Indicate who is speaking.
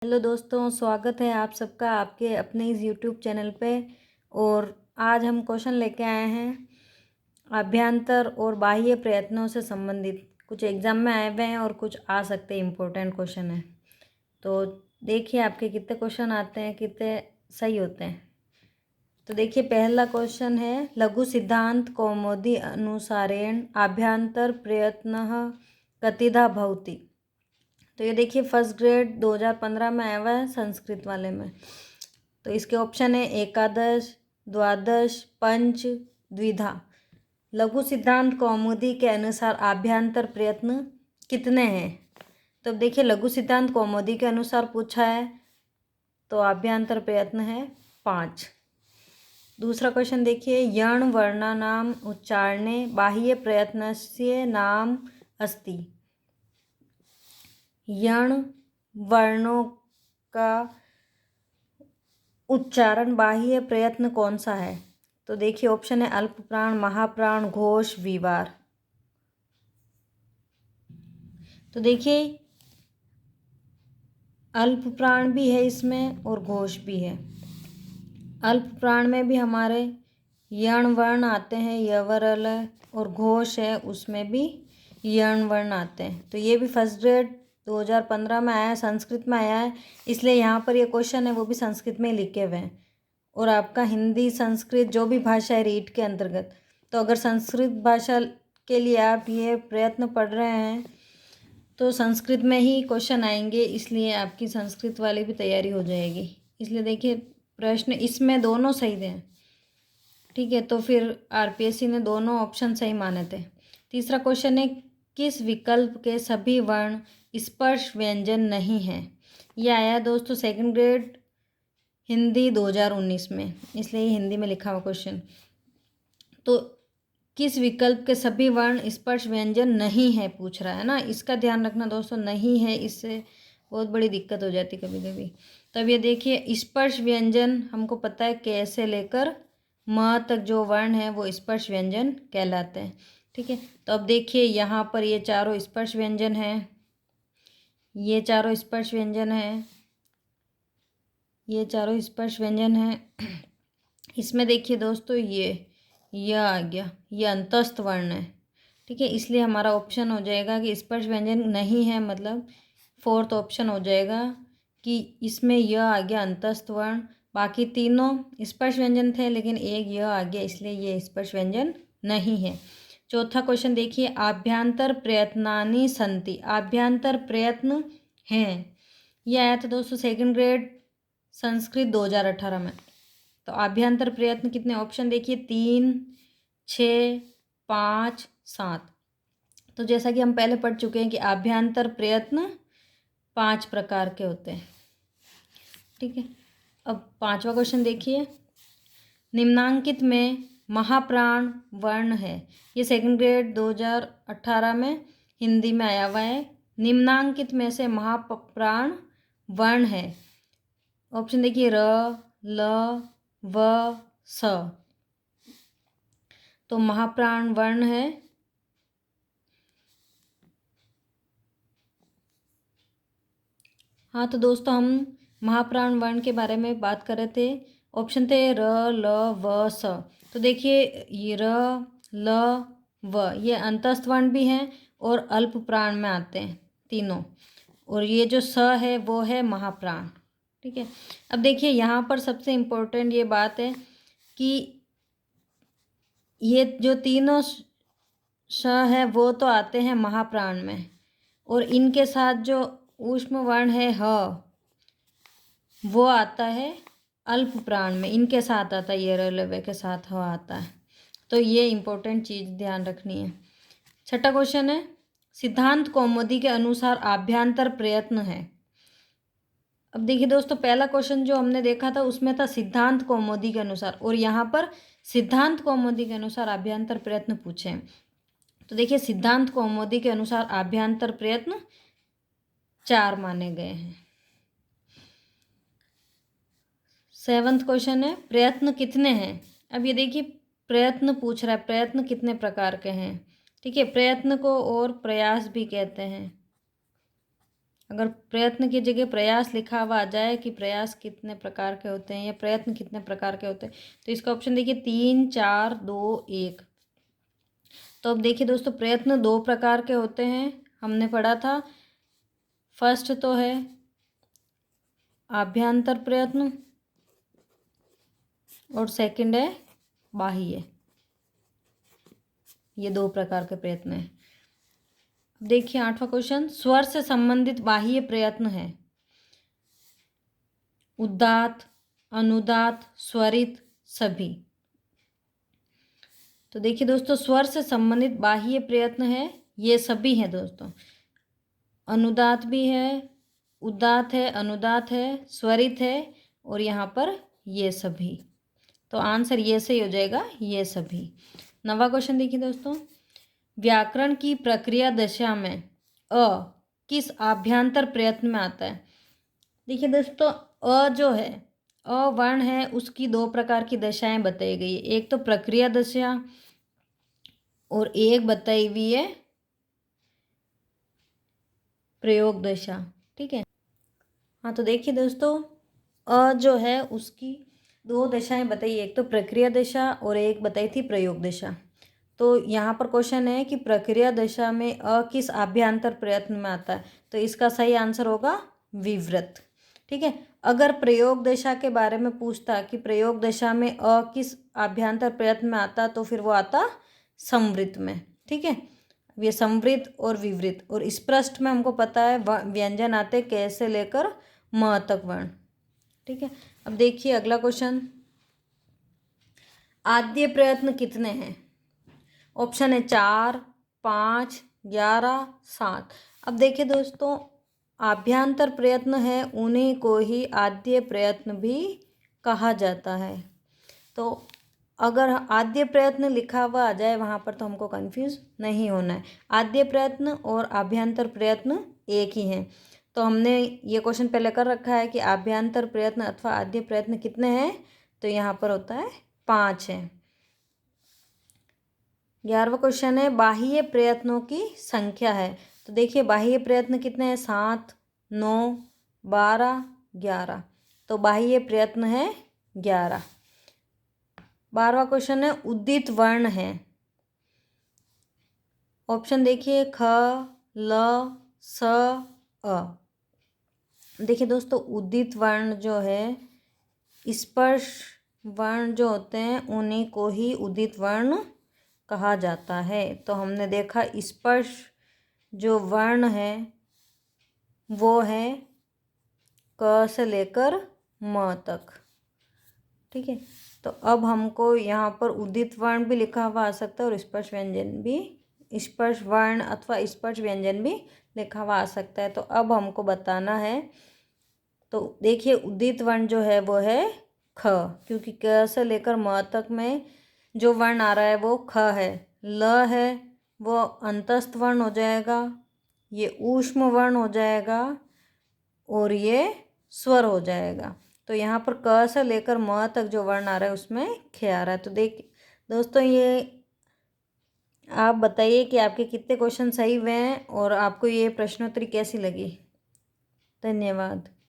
Speaker 1: Hello दोस्तों, स्वागत है आप सबका आपके अपने इस यूट्यूब चैनल पे। और आज हम क्वेश्चन लेके आए हैं अभ्यंतर और बाह्य प्रयत्नों से संबंधित। कुछ एग्ज़ाम में आए हुए हैं और कुछ आ सकते हैं, इम्पोर्टेंट क्वेश्चन है। तो देखिए आपके कितने क्वेश्चन आते हैं, कितने सही होते हैं। तो देखिए पहला क्वेश्चन है, लघु सिद्धांत कौमुदी अनुसारेण अभ्यंतर प्रयत्नः कतिधा भवति। तो ये देखिए फर्स्ट ग्रेड 2015 में आया हुआ है संस्कृत वाले में। तो इसके ऑप्शन है एकादश, द्वादश, पंच, द्विधा। लघु सिद्धांत कौमुदी के अनुसार आभ्यंतर प्रयत्न कितने हैं? तो अब देखिए लघु सिद्धांत कौमुदी के अनुसार पूछा है तो आभ्यंतर प्रयत्न है 5। दूसरा क्वेश्चन देखिए, यण वर्णानाम उच्चारणे बाह्य प्रयत्नस्य नाम अस्ति। यण वर्णों का उच्चारण बाह्य प्रयत्न कौन सा है? तो देखिए ऑप्शन है अल्प प्राण, महाप्राण, घोष, विवार। तो देखिए अल्प प्राण भी है इसमें और घोष भी है। अल्प प्राण में भी हमारे यण वर्ण आते हैं, यवरल, और घोष है उसमें भी यण वर्ण आते हैं। तो ये भी फर्स्ट ग्रेड 2015 में आया है, संस्कृत में आया है, इसलिए यहाँ पर ये क्वेश्चन है वो भी संस्कृत में लिखे हुए हैं। और आपका हिंदी संस्कृत जो भी भाषा है रीट के अंतर्गत, तो अगर संस्कृत भाषा के लिए आप ये प्रयत्न पढ़ रहे हैं तो संस्कृत में ही क्वेश्चन आएंगे, इसलिए आपकी संस्कृत वाली भी तैयारी हो जाएगी। इसलिए देखिए प्रश्न इसमें दोनों सही हैं, ठीक है। तो फिर आरपीएससी ने दोनों ऑप्शन सही माने थे। तीसरा क्वेश्चन है, किस विकल्प के सभी वर्ण स्पर्श व्यंजन नहीं हैं? यह आया दोस्तों सेकंड ग्रेड हिंदी 2019 में, इसलिए हिंदी में लिखा हुआ क्वेश्चन। तो किस विकल्प के सभी वर्ण स्पर्श व्यंजन नहीं है पूछ रहा है ना, इसका ध्यान रखना दोस्तों, नहीं है, इससे बहुत बड़ी दिक्कत हो जाती कभी कभी। तब ये देखिए स्पर्श व्यंजन हमको पता है कैसे लेकर म तक जो वर्ण है वो स्पर्श व्यंजन कहलाते हैं, ठीक है। तो अब देखिए यहाँ पर ये चारों स्पर्श व्यंजन हैं, ये चारों स्पर्श व्यंजन हैं, ये चारों स्पर्श व्यंजन हैं। इसमें देखिए दोस्तों ये आ गया, ये अंतस्थ वर्ण है, ठीक है। इसलिए हमारा ऑप्शन हो जाएगा कि स्पर्श व्यंजन नहीं है, मतलब फोर्थ ऑप्शन हो जाएगा कि इसमें यह आ गया अंतस्थ वर्ण। बाकी तीनों स्पर्श व्यंजन थे लेकिन एक यह आ गया, इसलिए ये स्पर्श व्यंजन नहीं है। चौथा क्वेश्चन देखिए, आभ्यंतर प्रयत्नानि सन्ति। आभ्यंतर प्रयत्न हैं, यह आया था दोस्तों सेकंड ग्रेड संस्कृत 2018 में। तो आभ्यंतर प्रयत्न कितने ऑप्शन देखिए, 3, 6, 5, 7। तो जैसा कि हम पहले पढ़ चुके हैं कि आभ्यंतर प्रयत्न 5 प्रकार के होते हैं, ठीक है। अब पांचवा क्वेश्चन देखिए, निम्नांकित में महाप्राण वर्ण है। ये सेकंड ग्रेड 2018 में हिंदी में आया हुआ है। निम्नांकित में से महाप्राण वर्ण है, ऑप्शन देखिए र, ल, व, स। तो महाप्राण वर्ण है हाँ, तो दोस्तों हम महाप्राण वर्ण के बारे में बात कर रहे थे। ऑप्शन थे र, ल, व, स। तो देखिए ये र, ल, व ये अंतस्थ वर्ण भी हैं और अल्प प्राण में आते हैं तीनों, और ये जो स है वो है महाप्राण, ठीक है। अब देखिए यहाँ पर सबसे इम्पोर्टेंट ये बात है कि ये जो तीनों श है वो तो आते हैं महाप्राण में, और इनके साथ जो ऊष्म वर्ण है ह, वो आता है अल्प प्राण में, इनके साथ आता है, ये रलवे के साथ ह आता है। तो ये इम्पोर्टेंट चीज़ ध्यान रखनी है। छठा क्वेश्चन है, सिद्धांत कौमुदी के अनुसार आभ्यंतर प्रयत्न है। अब देखिए दोस्तों पहला क्वेश्चन जो हमने देखा था उसमें था सिद्धांत कौमुदी के अनुसार, और यहाँ पर सिद्धांत कौमुदी के अनुसार आभ्यंतर प्रयत्न पूछे हैं। तो देखिए सिद्धांत कौमुदी के अनुसार आभ्यंतर प्रयत्न 4 माने गए हैं। 7वां क्वेश्चन है, प्रयत्न कितने हैं। अब ये देखिए प्रयत्न पूछ रहा है, प्रयत्न कितने प्रकार के हैं, ठीक है। प्रयत्न को और प्रयास भी कहते हैं, अगर प्रयत्न की जगह प्रयास लिखा हुआ आ जाए कि प्रयास कितने प्रकार के होते हैं या प्रयत्न कितने प्रकार के होते हैं, तो इसका ऑप्शन देखिए 3, 4, 2, 1। तो अब देखिए दोस्तों, प्रयत्न 2 प्रकार के होते हैं, हमने पढ़ा था। फर्स्ट तो है आभ्यंतर प्रयत्न और सेकंड है बाह्य। ये 2 प्रकार के प्रयत्न हैं। देखिए 8वां क्वेश्चन, स्वर से संबंधित बाह्य प्रयत्न है उदात्त, अनुदात्त, स्वरित, सभी। तो देखिए दोस्तों, स्वर से संबंधित बाह्य प्रयत्न है, ये सभी हैं दोस्तों। अनुदात्त भी है, उदात्त है, अनुदात्त है, स्वरित है और यहाँ पर ये सभी। तो आंसर ये से ही हो जाएगा, ये सभी। 9वां क्वेश्चन देखिए दोस्तों, व्याकरण की प्रक्रिया दशा में अ किस आभ्यंतर प्रयत्न में आता है। देखिए दोस्तों, अ जो है, अ वर्ण है, उसकी 2 प्रकार की दशाएं बताई गई है। एक तो प्रक्रिया दशा और एक बताई हुई है प्रयोग दशा। ठीक है। हाँ, तो देखिए दोस्तों, अ जो है उसकी 2 दशाएं बताई, एक तो प्रक्रिया दशा और एक बताई थी प्रयोग दशा। तो यहाँ पर क्वेश्चन है कि प्रक्रिया दशा में अ किस आभ्यंतर प्रयत्न में आता है, तो इसका सही आंसर होगा विवृत। ठीक है। अगर प्रयोग दशा के बारे में पूछता कि प्रयोग दशा में अ किस आभ्यंतर प्रयत्न में आता, तो फिर वो आता संवृत में। ठीक है। ये संवृत और विवृत और स्पष्ट में हमको पता है व्यंजन आते कैसे लेकर म तक वर्ण। ठीक है। अब देखिए अगला क्वेश्चन, आद्य प्रयत्न कितने हैं। ऑप्शन है 4, 5, 11, 7। अब देखिए दोस्तों, आभ्यंतर प्रयत्न है उन्हीं को ही आद्य प्रयत्न भी कहा जाता है। तो अगर आद्य प्रयत्न लिखा हुआ आ जाए वहाँ पर तो हमको कंफ्यूज नहीं होना है। आद्य प्रयत्न और आभ्यंतर प्रयत्न एक ही हैं। तो हमने ये क्वेश्चन पहले कर रखा है कि आभ्यंतर प्रयत्न अथवा आद्य प्रयत्न कितने हैं, तो यहाँ पर होता है 5 है। 11वां क्वेश्चन है, बाह्य प्रयत्नों की संख्या है। तो देखिए बाह्य प्रयत्न कितने हैं, 7, 9, 12, 11। तो बाह्य प्रयत्न है 11। 12वां क्वेश्चन है, उदित वर्ण है। ऑप्शन देखिए ख, ल, स, अ। देखिए दोस्तों, उदित वर्ण जो है, स्पर्श वर्ण जो होते हैं उन्हीं को ही उदित वर्ण कहा जाता है। तो हमने देखा स्पर्श जो वर्ण है वो है क से लेकर म तक। ठीक है। तो अब हमको यहाँ पर उदित वर्ण भी लिखा हुआ आ सकता है और स्पर्श व्यंजन भी, स्पर्श वर्ण अथवा स्पर्श व्यंजन भी लिखा हुआ आ सकता है। तो अब हमको बताना है, तो देखिए उदित वर्ण जो है वो है ख, क्योंकि क से लेकर म तक में जो वर्ण आ रहा है वो ख है। ल है वो अंतस्थ वर्ण हो जाएगा, ये ऊष्म वर्ण हो जाएगा और ये स्वर हो जाएगा। तो यहाँ पर क से लेकर म तक जो वर्ण आ रहा है उसमें ख आ रहा है। तो देख दोस्तों, ये आप बताइए कि आपके कितने क्वेश्चन सही हुए हैं और आपको ये प्रश्नोत्तरी कैसी लगी। धन्यवाद।